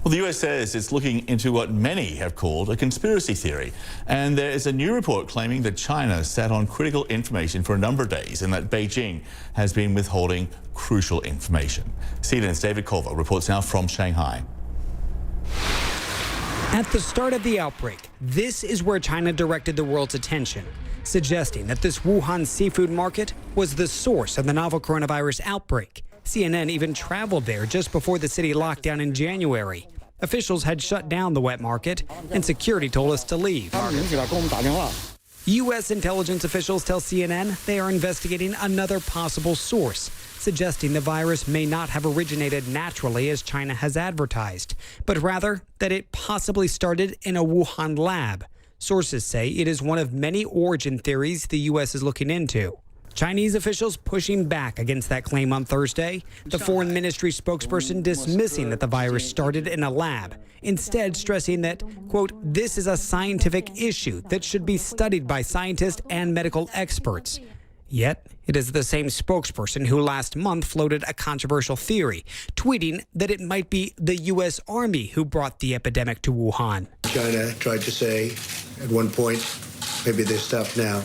Well, the US says it's looking into what many have called a conspiracy theory. And there is a new report claiming that China sat on critical information for a number of days and that Beijing has been withholding crucial information. CNN's David Corvo reports now from Shanghai. At the start of the outbreak, this is where China directed the world's attention, suggesting that this Wuhan seafood market was the source of the novel coronavirus outbreak. CNN even traveled there just before the city locked down in January. Officials had shut down the wet market, and security told us to leave. U.S. intelligence officials tell CNN they are investigating another possible source, suggesting the virus may not have originated naturally as China has advertised, but rather that it possibly started in a Wuhan lab. Sources say it is one of many origin theories the U.S. is looking into. Chinese officials pushing back against that claim on Thursday. The foreign ministry spokesperson dismissing that the virus started in a lab, instead stressing that, quote, this is a scientific issue that should be studied by scientists and medical experts. Yet, it is the same spokesperson who last month floated a controversial theory, tweeting that it might be the U.S. Army who brought the epidemic to Wuhan. China tried to say at one point, maybe they stopped now,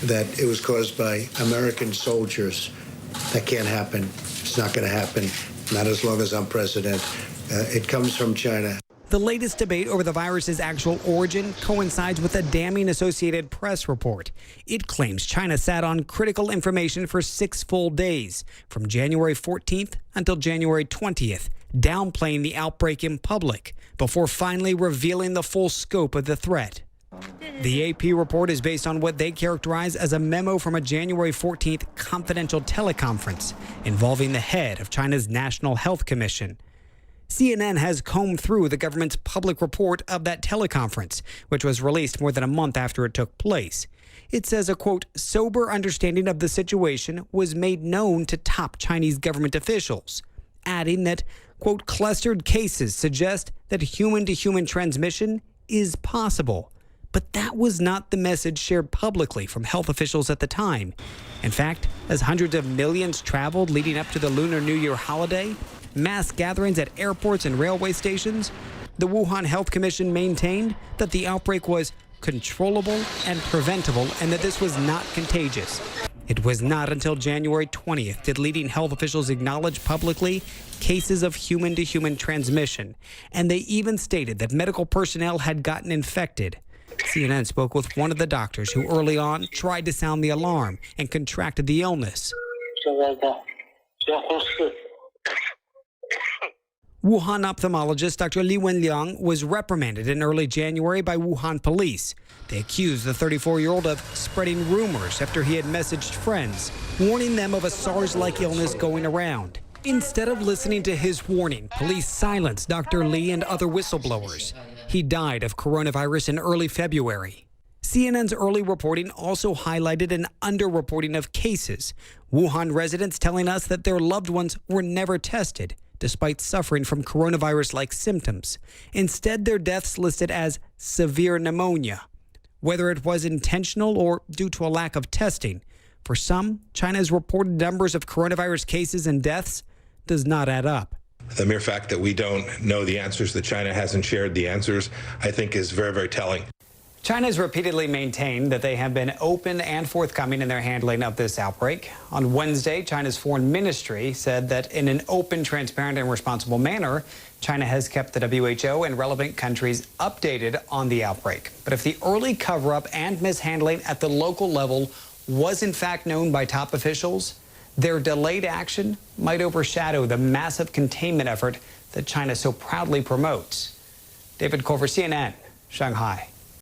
that it was caused by American soldiers. That can't happen. It's not going to happen. Not as long as I'm president. It comes from China. The latest debate over the virus's actual origin coincides with a damning Associated Press report. It claims China sat on critical information for 6 full days, from January 14th until January 20th, downplaying the outbreak in public, before finally revealing the full scope of the threat. The AP report is based on what they characterize as a memo from a January 14th confidential teleconference involving the head of China's National Health Commission. CNN has combed through the government's public report of that teleconference, which was released more than a month after it took place. It says a, quote, sober understanding of the situation was made known to top Chinese government officials, adding that, quote, clustered cases suggest that human-to-human transmission is possible. But that was not the message shared publicly from health officials at the time. In fact, as hundreds of millions traveled leading up to the Lunar New Year holiday, mass gatherings at airports and railway stations, the Wuhan Health Commission maintained that the outbreak was controllable and preventable and that this was not contagious. It was not until January 20th did leading health officials acknowledge publicly cases of human-to-human transmission, and they even stated that medical personnel had gotten infected. CNN spoke with one of the doctors who early on tried to sound the alarm and contracted the illness. Wuhan ophthalmologist Dr. Li Wenliang was reprimanded in early January by Wuhan police. They accused the 34-year-old of spreading rumors after he had messaged friends, warning them of a SARS-like illness going around. Instead of listening to his warning, police silenced Dr. Li and other whistleblowers. He died of coronavirus in early February. CNN's early reporting also highlighted an underreporting of cases. Wuhan residents telling us that their loved ones were never tested, despite suffering from coronavirus-like symptoms. Instead, their deaths listed as severe pneumonia. Whether it was intentional or due to a lack of testing, for some, China's reported numbers of coronavirus cases and deaths does not add up. The mere fact that we don't know the answers, that China hasn't shared the answers, I think is very, very telling. China has repeatedly maintained that they have been open and forthcoming in their handling of this outbreak. On Wednesday, China's foreign ministry said that in an open, transparent, and responsible manner, China has kept the WHO and relevant countries updated on the outbreak. But if the early cover-up and mishandling at the local level was in fact known by top officials, their delayed action might overshadow the massive containment effort that China so proudly promotes. David Corver, CNN, Shanghai.